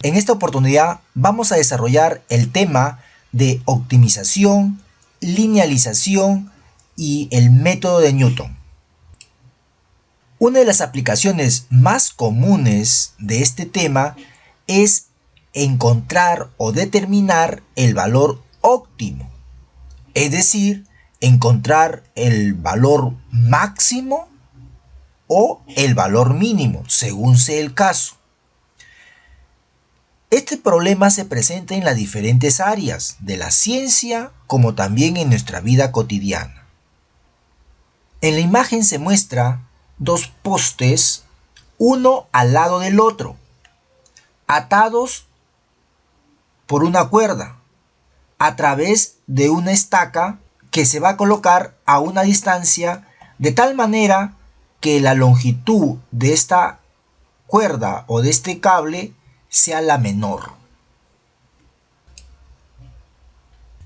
En esta oportunidad vamos a desarrollar el tema de optimización, linealización y el método de Newton. Una de las aplicaciones más comunes de este tema es encontrar o determinar el valor óptimo, es decir, encontrar el valor máximo o el valor mínimo, según sea el caso. Este problema se presenta en las diferentes áreas de la ciencia como también en nuestra vida cotidiana. En la imagen se muestra dos postes, uno al lado del otro, atados por una cuerda a través de una estaca que se va a colocar a una distancia de tal manera que la longitud de esta cuerda o de este cable sea la menor.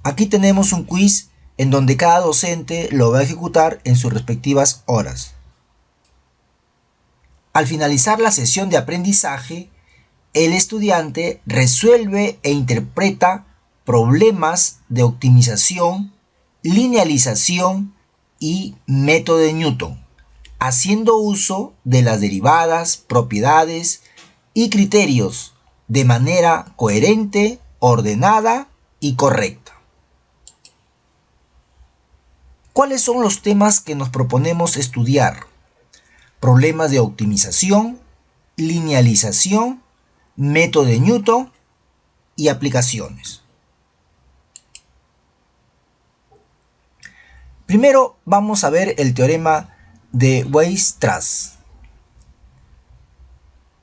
Aquí tenemos un quiz en donde cada docente lo va a ejecutar en sus respectivas horas. Al finalizar la sesión de aprendizaje, el estudiante resuelve e interpreta problemas de optimización, linealización y método de Newton, haciendo uso de las derivadas, propiedades y criterios de manera coherente, ordenada y correcta. ¿Cuáles son los temas que nos proponemos estudiar? Problemas de optimización, linealización, método de Newton y aplicaciones. Primero vamos a ver el teorema de Weierstrass.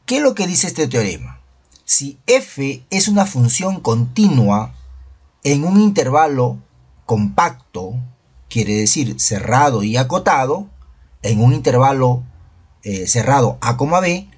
¿Qué es lo que dice este teorema? Si f es una función continua en un intervalo compacto, quiere decir cerrado y acotado, en un intervalo cerrado a, b,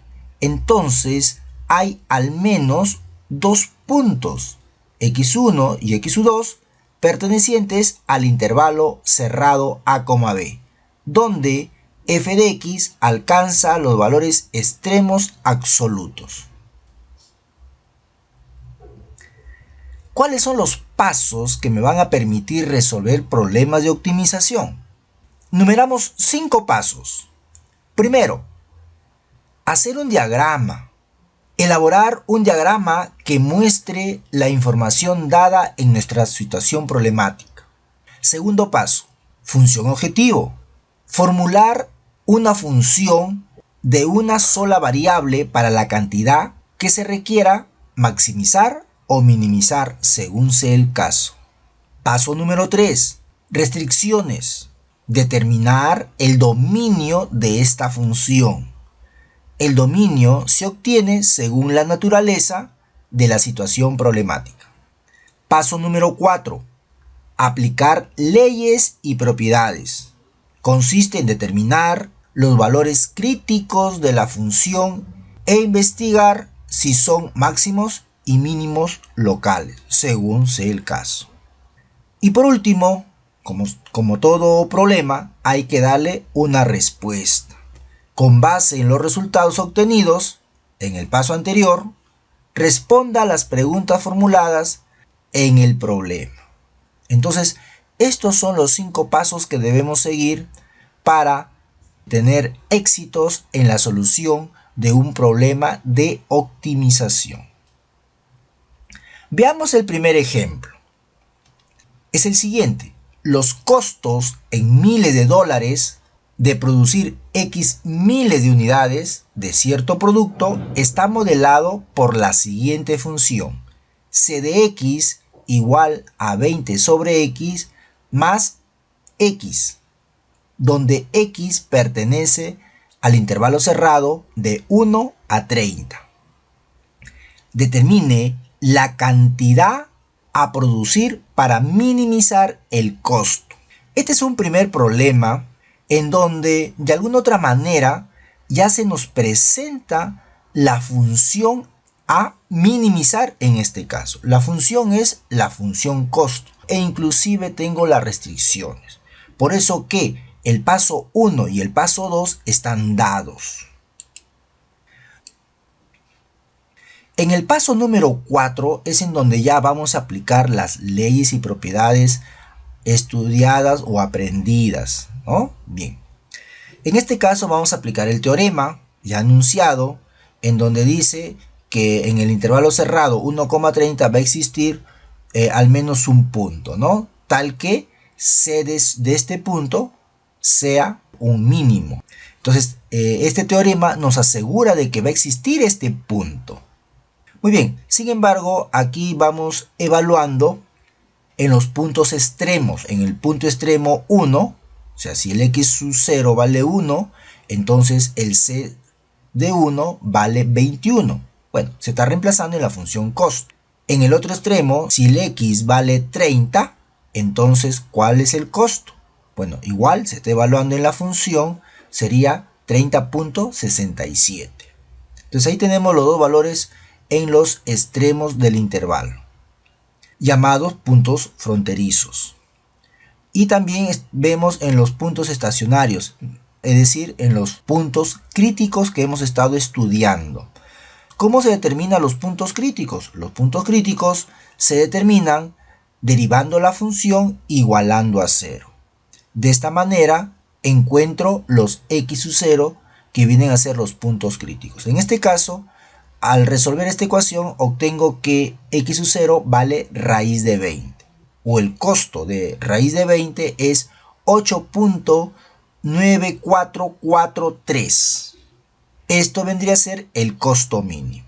entonces hay al menos dos puntos, x1 y x2, pertenecientes al intervalo cerrado a, b, donde f de x alcanza los valores extremos absolutos. ¿Cuáles son los pasos que me van a permitir resolver problemas de optimización? Numeramos 5 pasos. Primero, hacer un diagrama. Elaborar un diagrama que muestre la información dada en nuestra situación problemática. Segundo paso, función objetivo. Formular una función de una sola variable para la cantidad que se requiera maximizar o minimizar según sea el caso. Paso número 3. Restricciones. Determinar el dominio de esta función. El dominio se obtiene según la naturaleza de la situación problemática. Paso número 4. Aplicar leyes y propiedades. Consiste en determinar los valores críticos de la función e investigar si son máximos y mínimos locales, según sea el caso. Y por último, como todo problema, hay que darle una respuesta. Con base en los resultados obtenidos en el paso anterior, responda a las preguntas formuladas en el problema. Entonces, estos son los 5 pasos que debemos seguir para tener éxitos en la solución de un problema de optimización. Veamos el primer ejemplo. Es el siguiente. Los costos en miles de dólares de producir X miles de unidades de cierto producto está modelado por la siguiente función. C de X igual a 20 sobre X más X, donde X pertenece al intervalo cerrado de 1 a 30. Determine la cantidad a producir para minimizar el costo. Este es un primer problema en donde de alguna otra manera ya se nos presenta la función a minimizar en este caso. La función es la función costo e inclusive tengo las restricciones. Por eso que el paso 1 y el paso 2 están dados. En el paso número 4 es en donde ya vamos a aplicar las leyes y propiedades estudiadas o aprendidas, ¿no? Bien. En este caso vamos a aplicar el teorema ya anunciado, en donde dice que en el intervalo cerrado 1,30 va a existir al menos un punto, ¿no? Tal que C de este punto sea un mínimo. Entonces, este teorema nos asegura de que va a existir este punto. Muy bien, sin embargo, aquí vamos evaluando en los puntos extremos. En el punto extremo 1, o sea, si el x sub 0 vale 1, entonces el c de 1 vale 21. Bueno, se está reemplazando en la función costo. En el otro extremo, si el x vale 30, entonces, ¿cuál es el costo? Bueno, igual se está evaluando en la función, sería 30.67. Entonces ahí tenemos los dos valores en los extremos del intervalo, llamados puntos fronterizos. Y también vemos en los puntos estacionarios, es decir, en los puntos críticos que hemos estado estudiando. ¿Cómo se determinan los puntos críticos? Los puntos críticos se determinan derivando la función igualando a 0. De esta manera encuentro los x sub 0 que vienen a ser los puntos críticos. En este caso, al resolver esta ecuación obtengo que x sub 0 vale raíz de 20, o el costo de raíz de 20 es 8.9443. Esto vendría a ser el costo mínimo.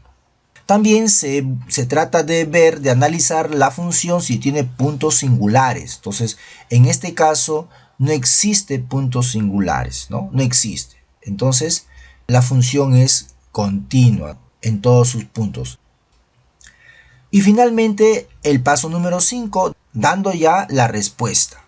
También se trata de ver, de analizar la función si tiene puntos singulares. Entonces, en este caso no existe puntos singulares, ¿no? No existe. Entonces, la función es continua en todos sus puntos. Y finalmente, el paso número 5, dando ya la respuesta.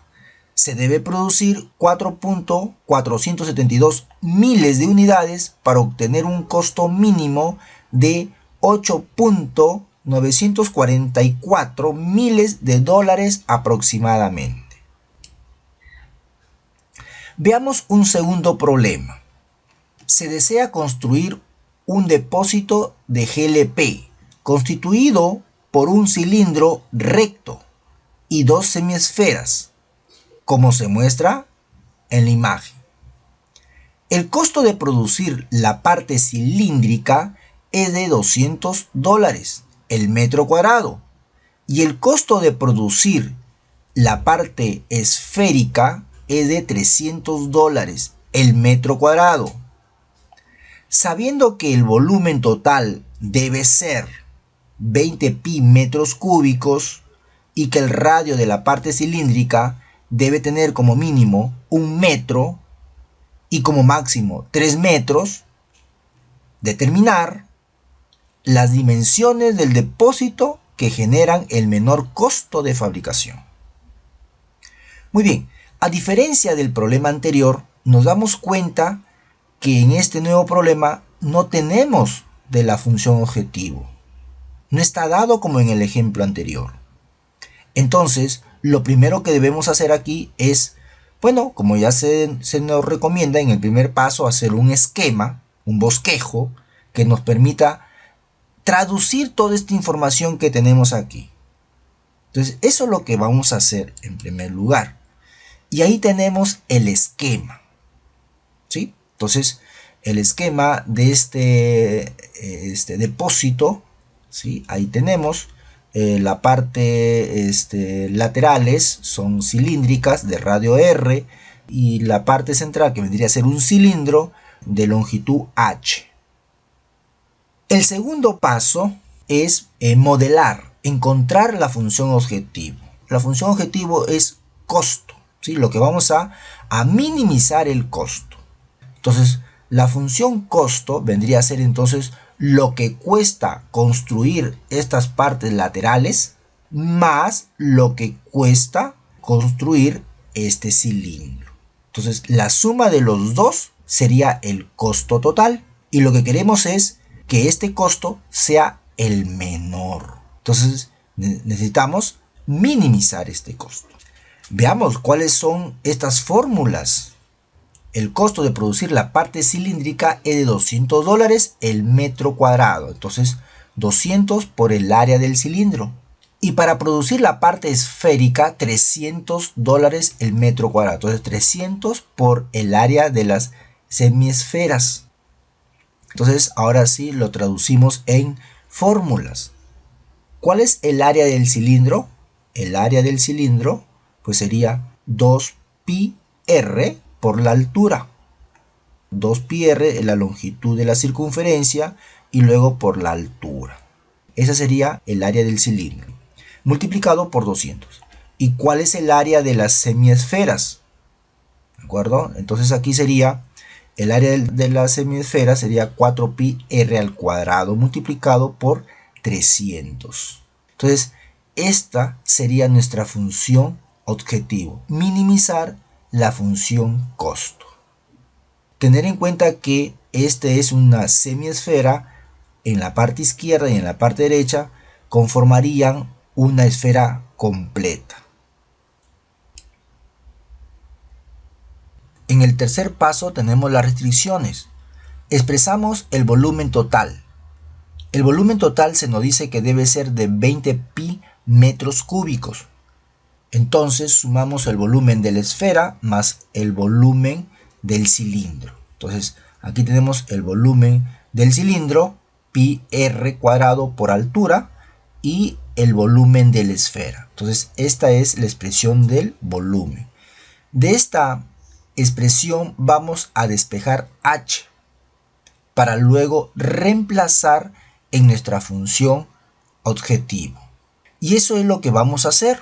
Se debe producir 4.472 miles de unidades para obtener un costo mínimo de 8.944 miles de dólares aproximadamente. Veamos un segundo problema. Se desea construir un depósito de GLP constituido por un cilindro recto y dos semiesferas, como se muestra en la imagen. El costo de producir la parte cilíndrica es de $200 el metro cuadrado y el costo de producir la parte esférica es de $300 el metro cuadrado. Sabiendo que el volumen total debe ser 20 pi metros cúbicos y que el radio de la parte cilíndrica debe tener como mínimo 1 metro y como máximo 3 metros, determinar las dimensiones del depósito que generan el menor costo de fabricación. Muy bien, a diferencia del problema anterior, nos damos cuenta que en este nuevo problema no tenemos de la función objetivo. No está dado como en el ejemplo anterior. Entonces, lo primero que debemos hacer aquí es, bueno, como ya se nos recomienda en el primer paso, hacer un esquema, un bosquejo, que nos permita traducir toda esta información que tenemos aquí. Entonces, eso es lo que vamos a hacer en primer lugar. Y ahí tenemos el esquema, ¿sí? Entonces, el esquema de este depósito, ¿sí? Ahí tenemos la parte laterales son cilíndricas de radio R y la parte central, que vendría a ser un cilindro de longitud H. El segundo paso es modelar, encontrar la función objetivo. La función objetivo es costo, ¿sí? Lo que vamos a minimizar el costo. Entonces, la función costo vendría a ser entonces lo que cuesta construir estas partes laterales más lo que cuesta construir este cilindro. Entonces, la suma de los dos sería el costo total y lo que queremos es que este costo sea el menor. Entonces, necesitamos minimizar este costo. Veamos cuáles son estas fórmulas. El costo de producir la parte cilíndrica es de $200 el metro cuadrado. Entonces, 200 por el área del cilindro. Y para producir la parte esférica, $300 el metro cuadrado. Entonces 300 por el área de las semiesferas. Entonces ahora sí lo traducimos en fórmulas. ¿Cuál es el área del cilindro? El área del cilindro pues sería 2πr por la altura. 2πr es la longitud de la circunferencia y luego por la altura. Ese sería el área del cilindro, multiplicado por 200. ¿Y cuál es el área de las semiesferas? ¿De acuerdo? Entonces aquí sería, el área de la semiesfera sería 4πr al cuadrado multiplicado por 300. Entonces, esta sería nuestra función objetivo, minimizar la función costo. Tener en cuenta que esta es una semiesfera, en la parte izquierda y en la parte derecha conformarían una esfera completa. En el tercer paso tenemos las restricciones. Expresamos el volumen total. El volumen total se nos dice que debe ser de 20 pi metros cúbicos. Entonces sumamos el volumen de la esfera más el volumen del cilindro. Entonces aquí tenemos el volumen del cilindro, pi r cuadrado por altura, y el volumen de la esfera. Entonces esta es la expresión del volumen. De esta expresión vamos a despejar h para luego reemplazar en nuestra función objetivo. Y eso es lo que vamos a hacer.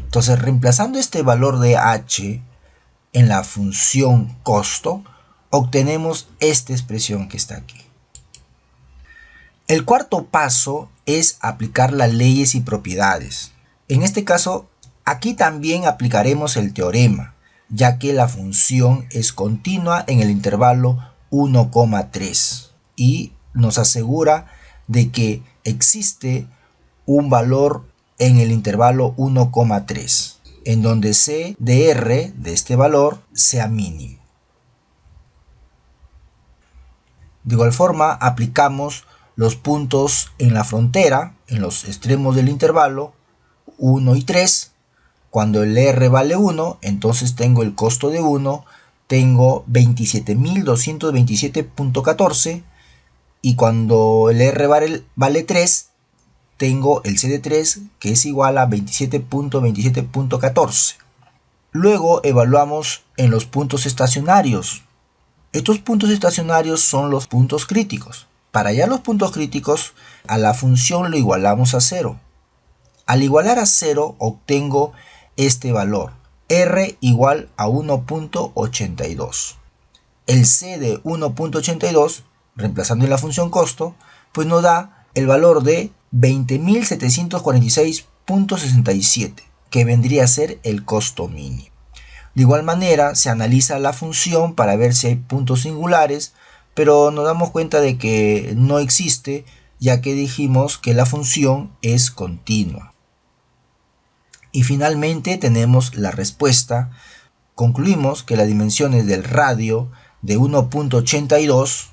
Entonces, reemplazando este valor de h en la función costo, obtenemos esta expresión que está aquí. El cuarto paso es aplicar las leyes y propiedades. En este caso, aquí también aplicaremos el teorema, ya que la función es continua en el intervalo 1,3 y nos asegura de que existe un valor en el intervalo 1,3 en donde c de r de este valor sea mínimo. De igual forma aplicamos los puntos en la frontera, en los extremos del intervalo 1 y 3. Cuando el r vale 1, entonces tengo el costo de 1, tengo 27.227.14, y cuando el r vale 3, tengo el c de 3, que es igual a 27.27.14. Luego evaluamos en los puntos estacionarios. Estos puntos estacionarios son los puntos críticos. Para hallar los puntos críticos, a la función lo igualamos a 0. Al igualar a 0 obtengo este valor, r igual a 1.82. El c de 1.82, reemplazando en la función costo, pues nos da el valor de 20.746.67, que vendría a ser el costo mínimo. De igual manera, se analiza la función para ver si hay puntos singulares, pero nos damos cuenta de que no existe, ya que dijimos que la función es continua. Y finalmente tenemos la respuesta. Concluimos que las dimensiones del radio de 1.82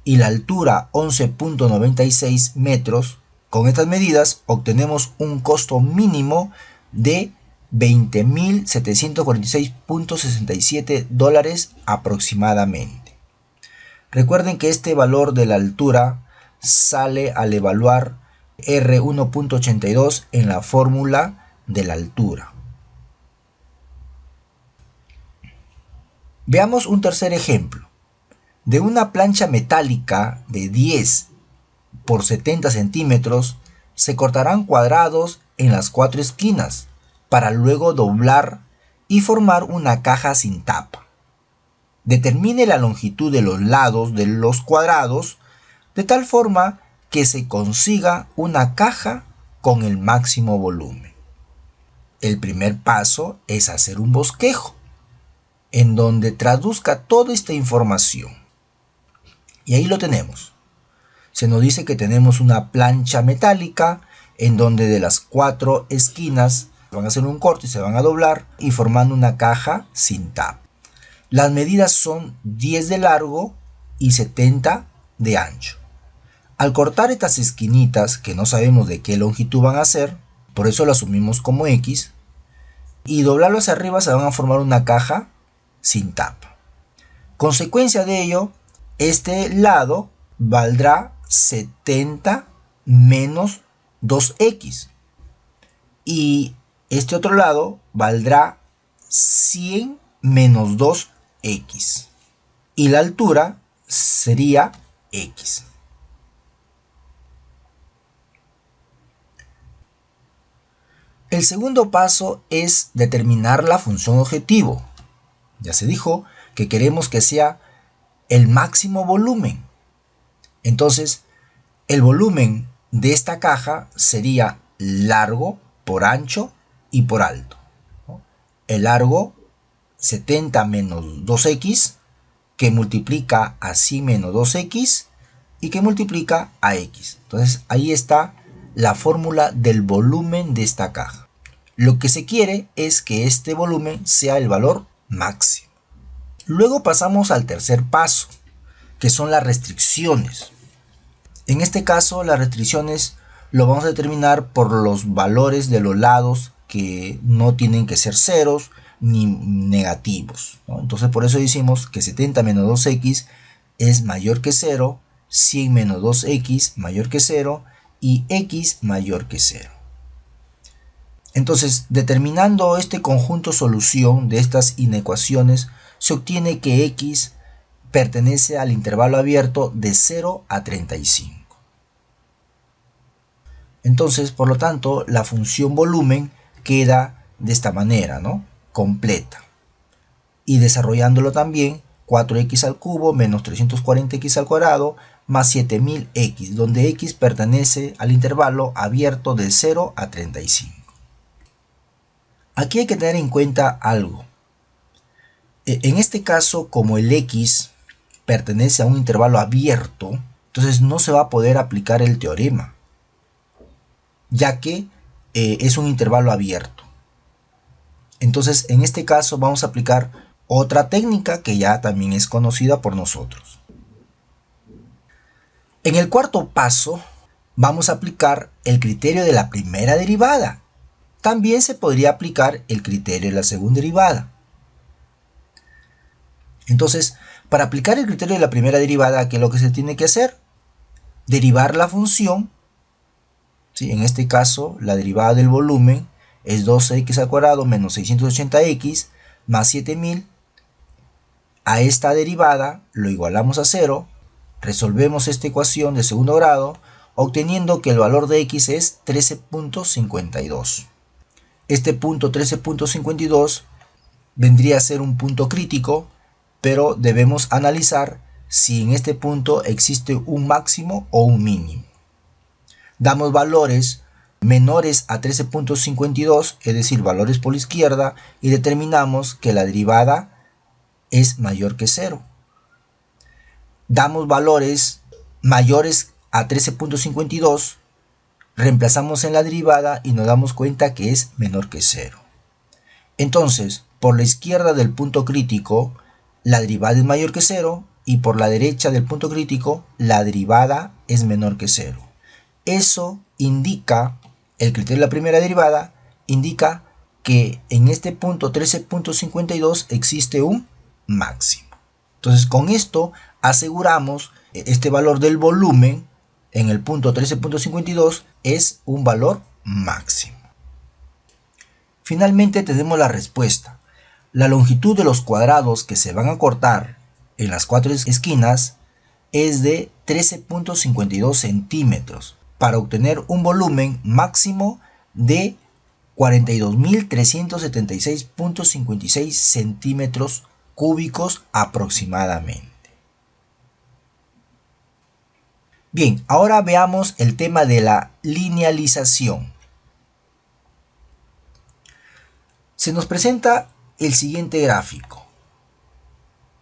y la altura 11.96 metros, con estas medidas obtenemos un costo mínimo de $20.746.67 aproximadamente. Recuerden que este valor de la altura sale al evaluar R1.82 en la fórmula de la altura. Veamos un tercer ejemplo. De una plancha metálica de 10 por 70 centímetros se cortarán cuadrados en las 4 esquinas para luego doblar y formar una caja sin tapa. Determine la longitud de los lados de los cuadrados de tal forma que se consiga una caja con el máximo volumen. El primer paso es hacer un bosquejo en donde traduzca toda esta información. Y ahí lo tenemos. Se nos dice que tenemos una plancha metálica en donde de las 4 esquinas van a hacer un corte y se van a doblar y formando una caja sin tapa. Las medidas son 10 de largo y 70 de ancho. Al cortar estas esquinitas, que no sabemos de qué longitud van a ser, por eso lo asumimos como X, y doblarlo hacia arriba se van a formar una caja sin tapa. Consecuencia de ello, este lado valdrá 70 menos 2x y este otro lado valdrá 100 menos 2x y la altura sería x. El segundo paso es determinar la función objetivo. Ya se dijo que queremos que sea el máximo volumen. Entonces, el volumen de esta caja sería largo por ancho y por alto. El largo 70 menos 2x que multiplica a 100 menos 2x y que multiplica a x. Entonces ahí está la fórmula del volumen de esta caja. Lo que se quiere es que este volumen sea el valor máximo. Luego pasamos al tercer paso, que son las restricciones. En este caso, las restricciones lo vamos a determinar por los valores de los lados que no tienen que ser ceros ni negativos, ¿no? Entonces por eso decimos que 70 menos 2x es mayor que 0, 100 menos 2x mayor que 0 y x mayor que 0. Entonces, determinando este conjunto solución de estas inecuaciones, se obtiene que x pertenece al intervalo abierto de 0 a 35. Entonces, por lo tanto, la función volumen queda de esta manera, ¿no? Completa. Y desarrollándolo también, 4x al cubo menos 340x al cuadrado más 7000x, donde x pertenece al intervalo abierto de 0 a 35. Aquí hay que tener en cuenta algo. En este caso, como el x pertenece a un intervalo abierto, entonces no se va a poder aplicar el teorema, ya que es un intervalo abierto. Entonces, en este caso vamos a aplicar otra técnica que ya también es conocida por nosotros. En el cuarto paso, vamos a aplicar el criterio de la primera derivada. También se podría aplicar el criterio de la segunda derivada. Entonces, para aplicar el criterio de la primera derivada, ¿qué es lo que se tiene que hacer? Derivar la función. ¿Sí? En este caso, la derivada del volumen es 2x al cuadrado menos 680x más 7000. A esta derivada lo igualamos a 0. Resolvemos esta ecuación de segundo grado, obteniendo que el valor de x es 13.52. Este punto 13.52 vendría a ser un punto crítico, pero debemos analizar si en este punto existe un máximo o un mínimo. Damos valores menores a 13.52, es decir, valores por la izquierda, y determinamos que la derivada es mayor que 0. Damos valores mayores a 13.52, reemplazamos en la derivada y nos damos cuenta que es menor que 0. Entonces, por la izquierda del punto crítico, la derivada es mayor que 0 y por la derecha del punto crítico, la derivada es menor que 0. Eso indica, el criterio de la primera derivada, indica que en este punto 13.52 existe un máximo. Entonces, con esto aseguramos este valor del volumen en el punto 13.52 es un valor máximo. Finalmente tenemos la respuesta. La longitud de los cuadrados que se van a cortar en las cuatro esquinas es de 13.52 centímetros para obtener un volumen máximo de 42.376.56 centímetros cúbicos aproximadamente. Bien, ahora veamos el tema de la linealización. Se nos presenta el siguiente gráfico.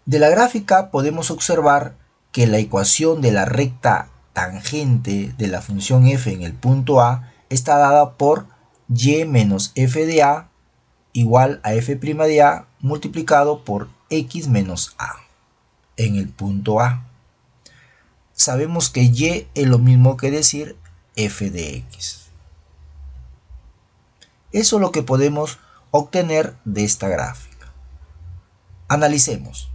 De la gráfica podemos observar que la ecuación de la recta tangente de la función f en el punto A está dada por y menos f de A igual a f' de A multiplicado por x menos A en el punto A. sabemos que y es lo mismo que decir f de x. Eso es lo que podemos obtener de esta gráfica. Analicemos.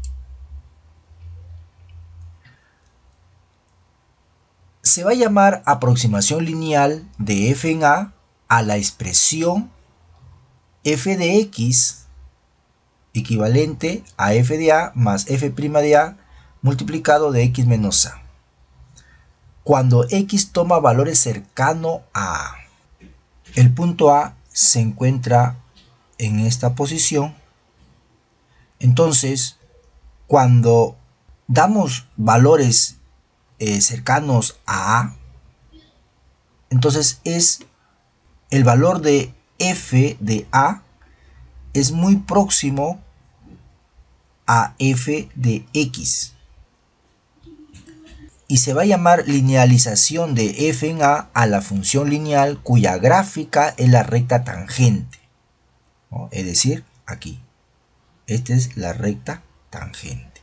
Se va a llamar aproximación lineal de f en a la expresión f de x equivalente a f de a más f' de a multiplicado de x menos a. Cuando x toma valores cercanos a a. El punto A se encuentra en esta posición. Entonces, cuando damos valores cercanos a A, entonces el valor de f de A es muy próximo a f de x. Y se va a llamar linealización de f en a la función lineal cuya gráfica es la recta tangente, ¿no? Es decir, aquí. Esta es la recta tangente.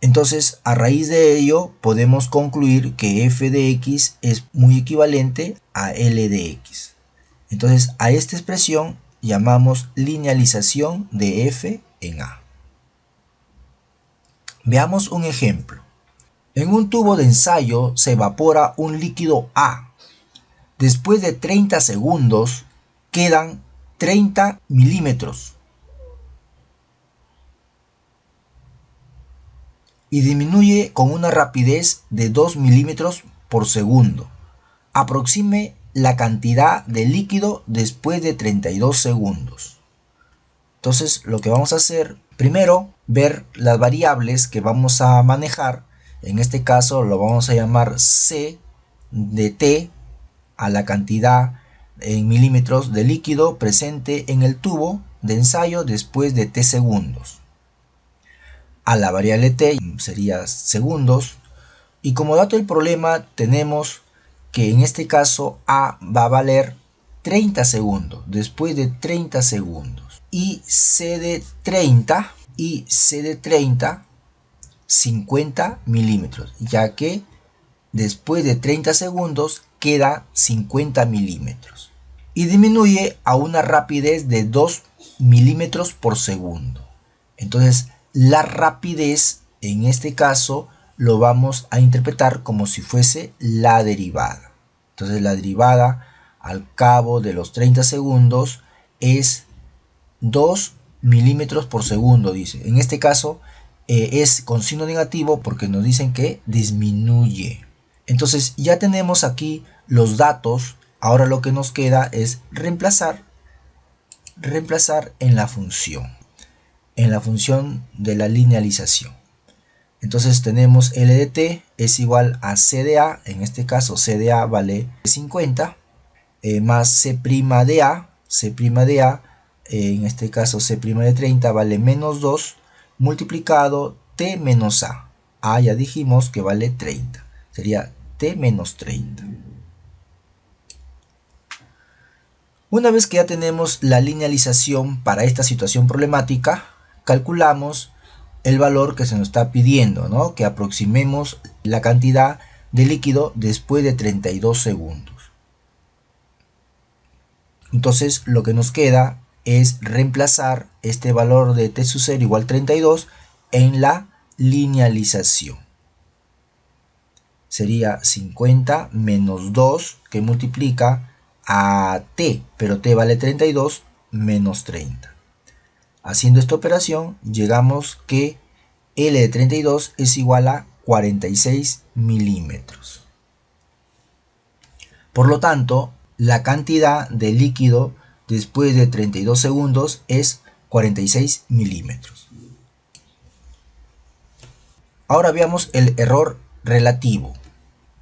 Entonces, a raíz de ello, podemos concluir que f de x es muy equivalente a L de x. Entonces, a esta expresión llamamos linealización de f en a. Veamos un ejemplo. En un tubo de ensayo se evapora un líquido A. Después de 30 segundos quedan 30 milímetros. Y disminuye con una rapidez de 2 milímetros por segundo. Aproxime la cantidad de líquido después de 32 segundos. Entonces, lo que vamos a hacer, primero, ver las variables que vamos a manejar. En este caso lo vamos a llamar C de T a la cantidad en milímetros de líquido presente en el tubo de ensayo después de T segundos. A la variable T sería segundos. Y como dato del problema tenemos que en este caso A va a valer 30 segundos, después de 30 segundos. Y C de 30 50 milímetros, ya que después de 30 segundos queda 50 milímetros. Y disminuye a una rapidez de 2 milímetros por segundo. Entonces, la rapidez en este caso lo vamos a interpretar como si fuese la derivada. Entonces, la derivada al cabo de los 30 segundos es 2 milímetros por segundo, dice. En este caso es con signo negativo porque nos dicen que disminuye. Entonces ya tenemos aquí los datos. Ahora lo que nos queda es reemplazar en la función de la linealización. Entonces tenemos L de T es igual a C de A. En este caso C de A vale 50 más C' de A. En este caso C' de 30 vale menos 2 multiplicado T menos A. A ya dijimos que vale 30. Sería T menos 30. Una vez que ya tenemos la linealización para esta situación problemática, calculamos el valor que se nos está pidiendo, ¿no? Que aproximemos la cantidad de líquido después de 32 segundos. Entonces lo que nos queda es reemplazar este valor de t sub 0 igual 32 en la linealización. Sería 50 menos 2 que multiplica a t, pero t vale 32 menos 30. Haciendo esta operación llegamos que L de 32 es igual a 46 milímetros. Por lo tanto, la cantidad de líquido después de 32 segundos es 46 milímetros. Ahora veamos el error relativo.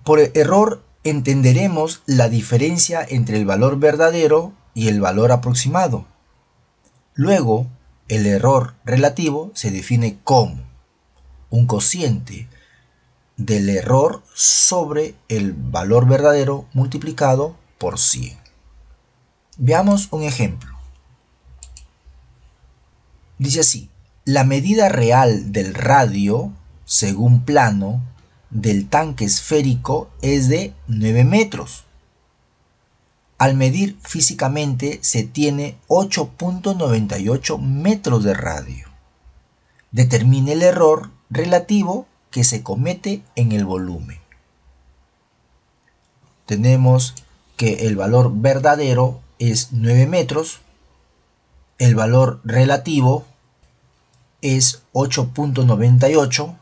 Por el error entenderemos la diferencia entre el valor verdadero y el valor aproximado. Luego, el error relativo se define como un cociente del error sobre el valor verdadero multiplicado por 100. Veamos un ejemplo. Dice así: la medida real del radio, según plano, del tanque esférico es de 9 metros. Al medir físicamente se tiene 8.98 metros de radio. Determine el error relativo que se comete en el volumen. Tenemos que el valor verdadero es 9 metros, el valor relativo es 8.98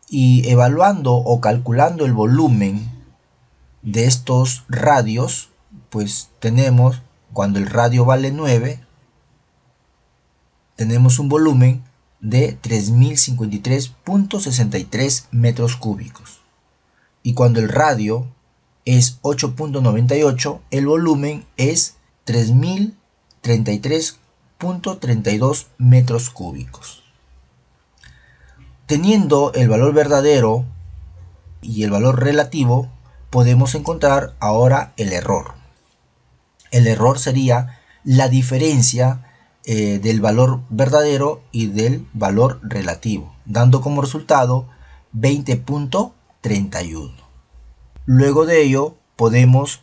y evaluando o calculando el volumen de estos radios, pues tenemos, cuando el radio vale 9, tenemos un volumen de 3053.63 metros cúbicos. Y cuando el radio es 8.98, el volumen es 3033.32 metros cúbicos. Teniendo el valor verdadero y el valor relativo, podemos encontrar ahora el error. El error sería la diferencia del valor verdadero y del valor relativo, dando como resultado 20.31. Luego de ello podemos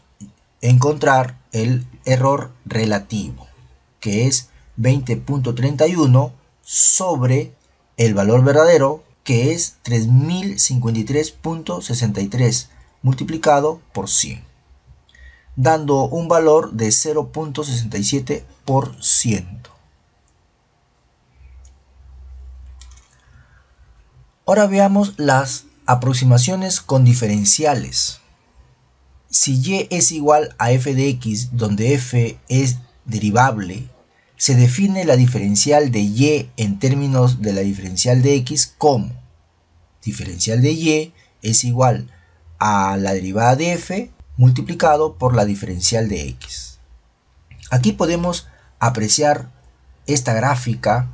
encontrar el error relativo, que es 20.31 sobre el valor verdadero, que es 3053.63 multiplicado por 100, dando un valor de 0.67%. Ahora veamos las aproximaciones con diferenciales. Si y es igual a f de x, donde f es derivable, se define la diferencial de y en términos de la diferencial de x como diferencial de y es igual a la derivada de f multiplicado por la diferencial de x. Aquí podemos apreciar esta gráfica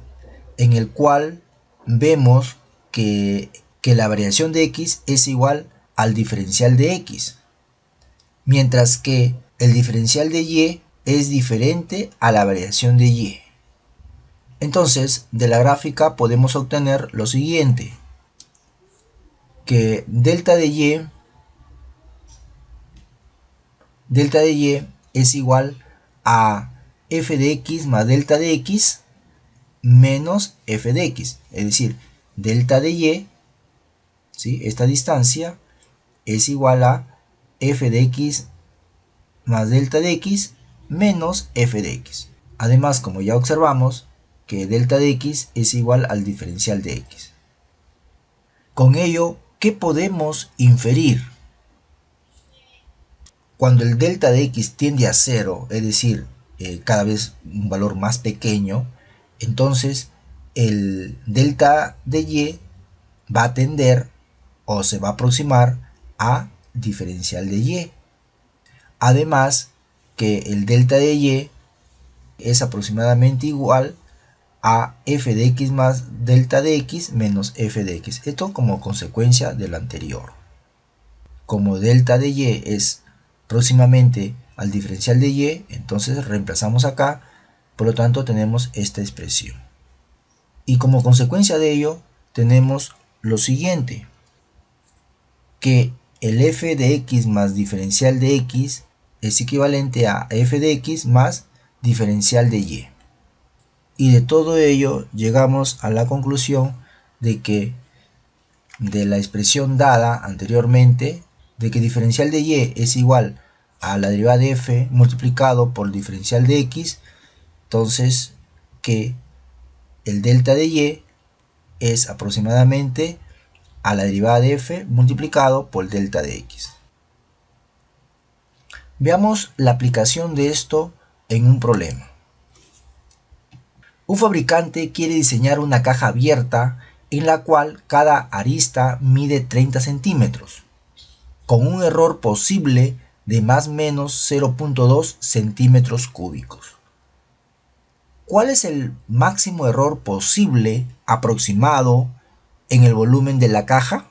en el cual vemos que la variación de x es igual al diferencial de x, mientras que el diferencial de y es diferente a la variación de y. Entonces, de la gráfica podemos obtener lo siguiente, que delta de y es igual a f de x más delta de x menos f de x, es decir, delta de y, ¿sí?, esta distancia es igual a f de x más delta de x menos f de x. Además, como ya observamos, que delta de x es igual al diferencial de x. Con ello, ¿qué podemos inferir? Cuando el delta de x tiende a 0, es decir, cada vez un valor más pequeño, entonces el delta de y va a tender o se va a aproximar a diferencial de y. Además que el delta de y es aproximadamente igual a f de x más delta de x menos f de x. Esto como consecuencia de lo anterior. Como delta de y es próximamente al diferencial de y, entonces reemplazamos acá, por lo tanto tenemos esta expresión. Y como consecuencia de ello tenemos lo siguiente, que el f de x más diferencial de x es equivalente a f de x más diferencial de y. Y de todo ello llegamos a la conclusión de que de la expresión dada anteriormente, de que diferencial de y es igual a la derivada de f multiplicado por el diferencial de x, entonces que el delta de y es aproximadamente a la derivada de f multiplicado por el delta de x. Veamos la aplicación de esto en un problema. Un fabricante quiere diseñar una caja abierta en la cual cada arista mide 30 centímetros, con un error posible de más o menos 0.2 centímetros cúbicos. ¿Cuál es el máximo error posible aproximado en el volumen de la caja?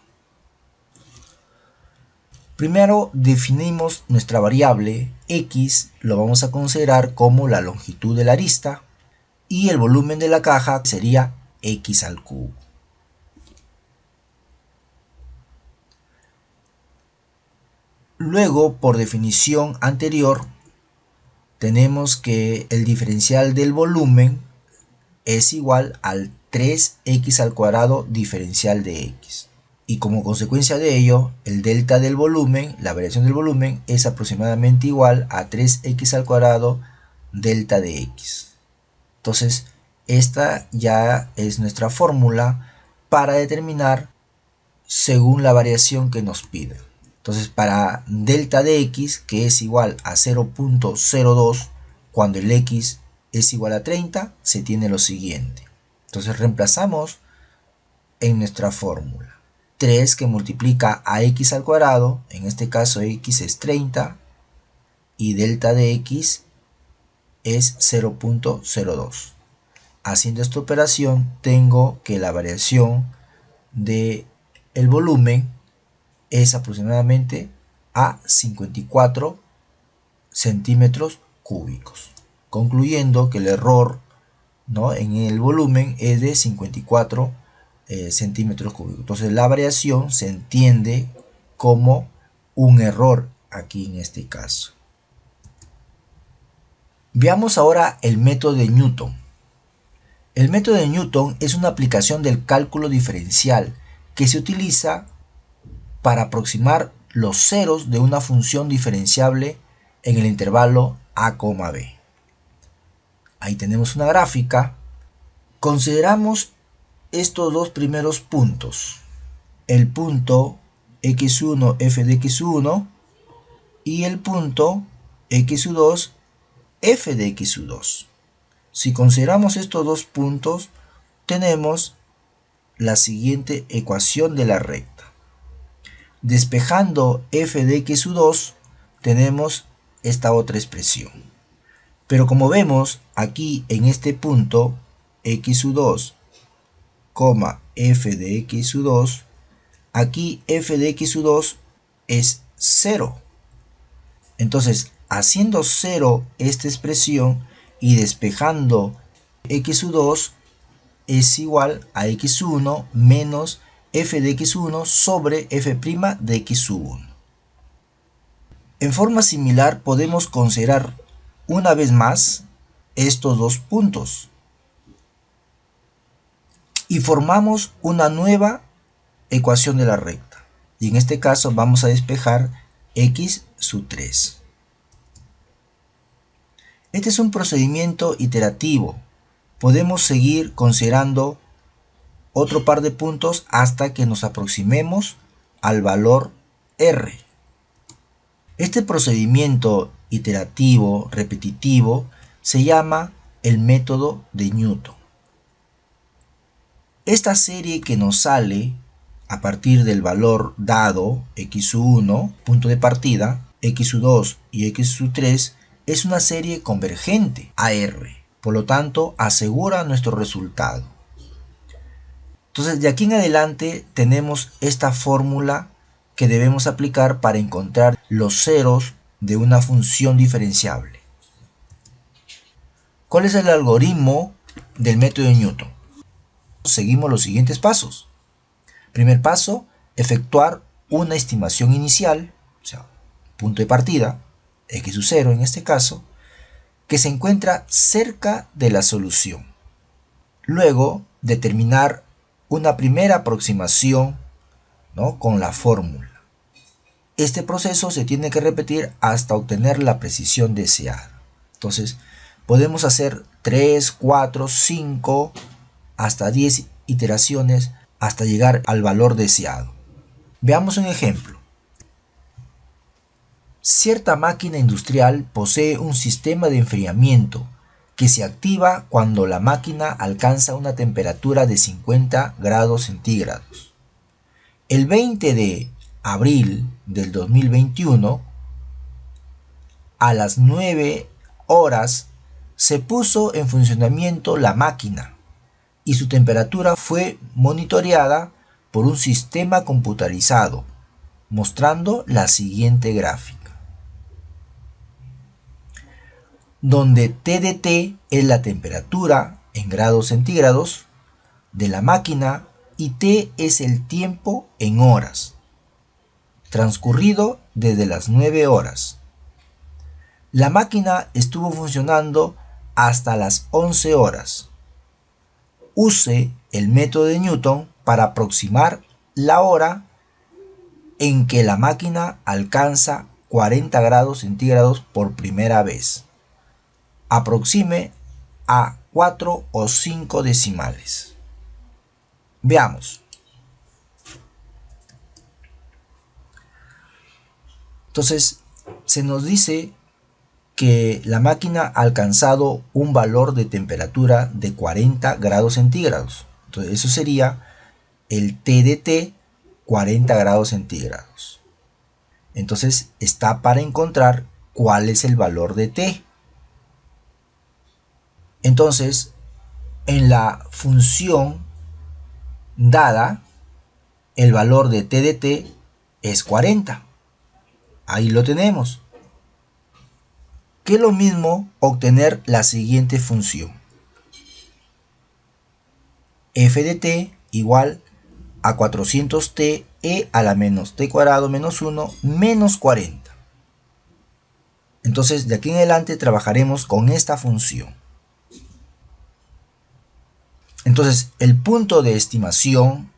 Primero definimos nuestra variable x, lo vamos a considerar como la longitud de la arista, y el volumen de la caja sería x al cubo. Luego, por definición anterior, tenemos que el diferencial del volumen es igual al 3x al cuadrado diferencial de x. Y como consecuencia de ello, el delta del volumen, la variación del volumen, es aproximadamente igual a 3x al cuadrado delta de x. Entonces, esta ya es nuestra fórmula para determinar según la variación que nos pide. Entonces, para delta de x, que es igual a 0.02, cuando el x es igual a 30, se tiene lo siguiente. Entonces, reemplazamos en nuestra fórmula 3 que multiplica a x al cuadrado, en este caso x es 30, y delta de x es 0.02. Haciendo esta operación, tengo que la variación de el volumen es aproximadamente a 54 centímetros cúbicos, concluyendo que el error, ¿no?, en el volumen es de 54 centímetros cúbicos. Entonces la variación se entiende como un error aquí en este caso. Veamos ahora el método de Newton. El método de Newton es una aplicación del cálculo diferencial que se utiliza para aproximar los ceros de una función diferenciable en el intervalo a, b. Ahí tenemos una gráfica. Consideramos estos dos primeros puntos, el punto x1 f de x1 y el punto x2 f de x2. Si consideramos estos dos puntos, tenemos la siguiente ecuación de la recta. Despejando f de x2, tenemos esta otra expresión. Pero como vemos aquí en este punto, x2, f de x2, aquí f de x2 es 0. Entonces, haciendo 0 esta expresión y despejando x2 es igual a x1 menos f de x1 sobre f' de x1. En forma similar podemos considerar una vez más estos dos puntos y formamos una nueva ecuación de la recta, y en este caso vamos a despejar x sub 3. Este es un procedimiento iterativo. Podemos seguir considerando otro par de puntos hasta que nos aproximemos al valor R. Este procedimiento iterativo, repetitivo, se llama el método de Newton. Esta serie que nos sale a partir del valor dado x1, punto de partida, x2 y x3, es una serie convergente a R. Por lo tanto, asegura nuestro resultado. Entonces, de aquí en adelante tenemos esta fórmula que debemos aplicar para encontrar los ceros de una función diferenciable. ¿Cuál es el algoritmo del método de Newton? Seguimos los siguientes pasos. Primer paso, efectuar una estimación inicial, o sea, punto de partida, x sub 0 en este caso, que se encuentra cerca de la solución. Luego, determinar una primera aproximación, ¿no?, con la fórmula. Este proceso se tiene que repetir hasta obtener la precisión deseada. Entonces, podemos hacer 3, 4, 5, hasta 10 iteraciones hasta llegar al valor deseado. Veamos un ejemplo. Cierta máquina industrial posee un sistema de enfriamiento que se activa cuando la máquina alcanza una temperatura de 50 grados centígrados. El 20 de abril del 2021, a las 9 horas, se puso en funcionamiento la máquina y su temperatura fue monitoreada por un sistema computarizado, mostrando la siguiente gráfica, donde T de T es la temperatura en grados centígrados de la máquina y T es el tiempo en horas transcurrido desde las 9 horas. La máquina estuvo funcionando hasta las 11 horas. Use el método de Newton para aproximar la hora en que la máquina alcanza 40 grados centígrados por primera vez. Aproxime a 4 o 5 decimales. Veamos. Entonces, se nos dice que la máquina ha alcanzado un valor de temperatura de 40 grados centígrados. Entonces, eso sería el T de T, 40 grados centígrados. Entonces, está para encontrar cuál es el valor de T. Entonces, en la función dada, el valor de T de T es 40. Ahí lo tenemos. Que es lo mismo obtener la siguiente función. F de t igual a 400t e a la menos t cuadrado menos 1 menos 40. Entonces de aquí en adelante trabajaremos con esta función. Entonces el punto de estimación,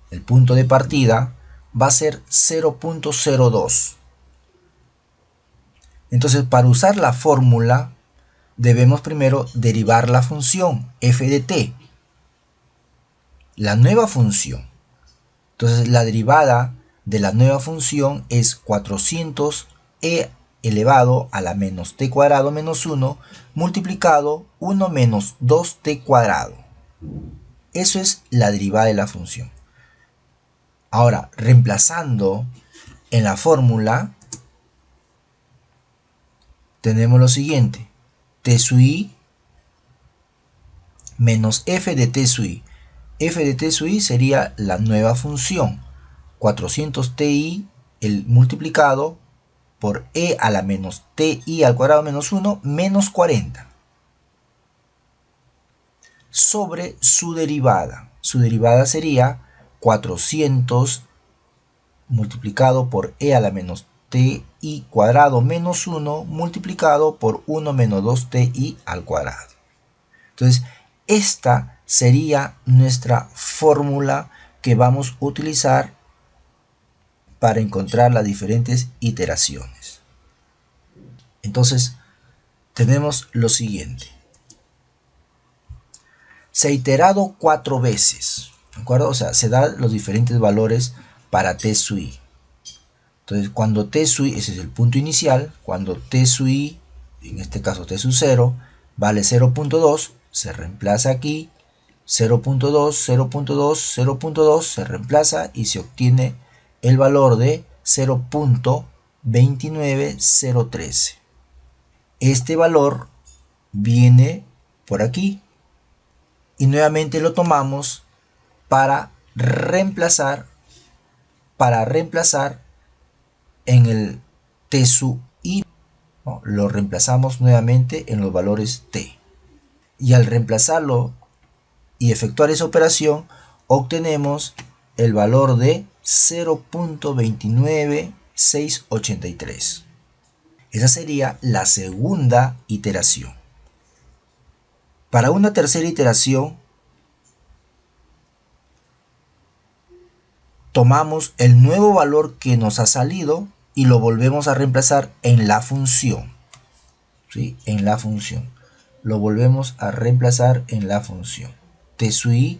el punto de partida, va a ser 0.02. Entonces, para usar la fórmula, debemos primero derivar la función f de t, la nueva función. Entonces, la derivada de la nueva función es 400e elevado a la menos t cuadrado menos 1 multiplicado 1 menos 2t cuadrado. Eso es la derivada de la función. Ahora, reemplazando en la fórmula, tenemos lo siguiente: t sub i menos f de t sub i. F de t sub i sería la nueva función, 400ti el multiplicado por e a la menos ti al cuadrado menos 1 menos 40 sobre su derivada. Su derivada sería 400 multiplicado por e a la menos ti cuadrado menos 1 multiplicado por 1 menos 2ti al cuadrado. Entonces, esta sería nuestra fórmula que vamos a utilizar para encontrar las diferentes iteraciones. Entonces, tenemos lo siguiente. Se ha iterado 4 veces, ¿de acuerdo? O sea, se dan los diferentes valores para t sub i. Entonces, cuando t sub i, ese es el punto inicial, cuando t sub i, en este caso t sub 0, vale 0.2, se reemplaza aquí, 0.2, 0.2, 0.2, se reemplaza y se obtiene el valor de 0.29013. Este valor viene por aquí y nuevamente lo tomamos para reemplazar en el t sub i, ¿no? Lo reemplazamos nuevamente en los valores t. Y al reemplazarlo y efectuar esa operación, obtenemos el valor de 0.29683. Esa sería la segunda iteración. Para una tercera iteración, tomamos el nuevo valor que nos ha salido y lo volvemos a reemplazar en la función. ¿Sí? En la función. Lo volvemos a reemplazar en la función. T sub i,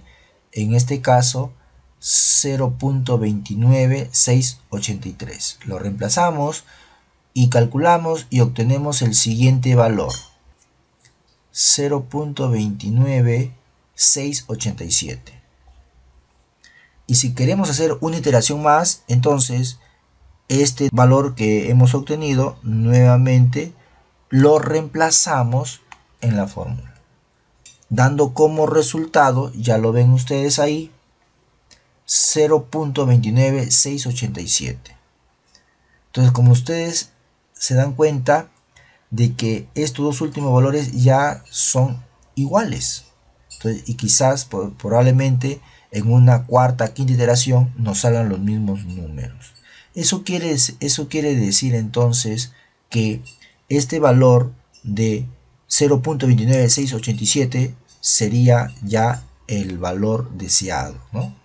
en este caso, 0.29683. Lo reemplazamos y calculamos y obtenemos el siguiente valor. 0.29687. Y si queremos hacer una iteración más, entonces este valor que hemos obtenido nuevamente lo reemplazamos en la fórmula, dando como resultado, ya lo ven ustedes ahí, 0.29687. Entonces, como ustedes se dan cuenta de que estos dos últimos valores ya son iguales. Entonces, y quizás probablemente en una cuarta, quinta iteración nos salgan los mismos números. Eso quiere decir entonces que este valor de 0.29687 sería ya el valor deseado, ¿no?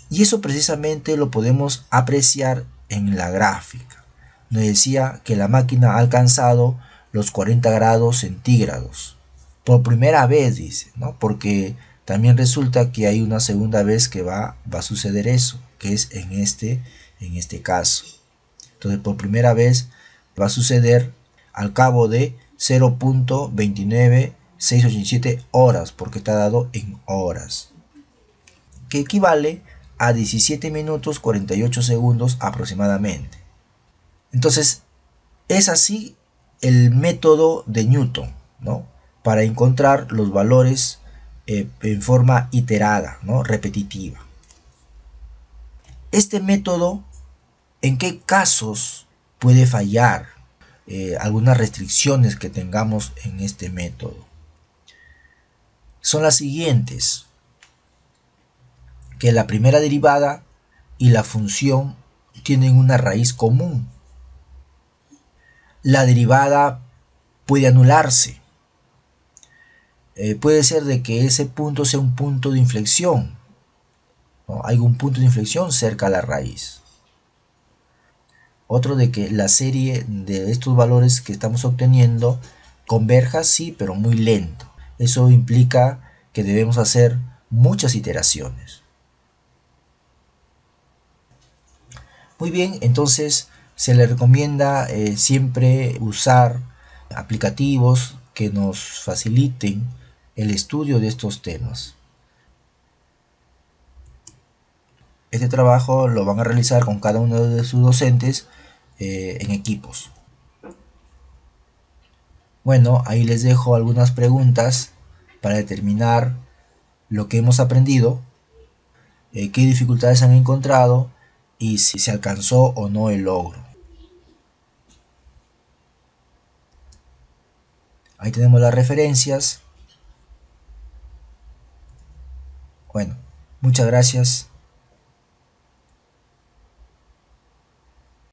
Y eso precisamente lo podemos apreciar en la gráfica. Nos decía que la máquina ha alcanzado los 40 grados centígrados. Por primera vez, dice, ¿no? Porque también resulta que hay una segunda vez que va a suceder eso, que es en este caso. Entonces, por primera vez va a suceder al cabo de 0.29687 horas, porque está dado en horas, que equivale a 17 minutos 48 segundos aproximadamente. Entonces, es así el método de Newton, ¿no? Para encontrar los valores en forma iterada, ¿no? Repetitiva. Este método, ¿en qué casos puede fallar? Algunas restricciones que tengamos en este método son las siguientes: que la primera derivada y la función tienen una raíz común. La derivada puede anularse. Puede ser de que ese punto sea un punto de inflexión, ¿no? Hay un punto de inflexión cerca a la raíz. Otro, de que la serie de estos valores que estamos obteniendo converja, sí, pero muy lento. Eso implica que debemos hacer muchas iteraciones. Muy bien, entonces se le recomienda siempre usar aplicativos que nos faciliten el estudio de estos temas. Este trabajo lo van a realizar con cada uno de sus docentes en equipos. Bueno, ahí les dejo algunas preguntas para determinar lo que hemos aprendido, qué dificultades han encontrado y si se alcanzó o no el logro. Ahí tenemos las referencias. Bueno, muchas gracias.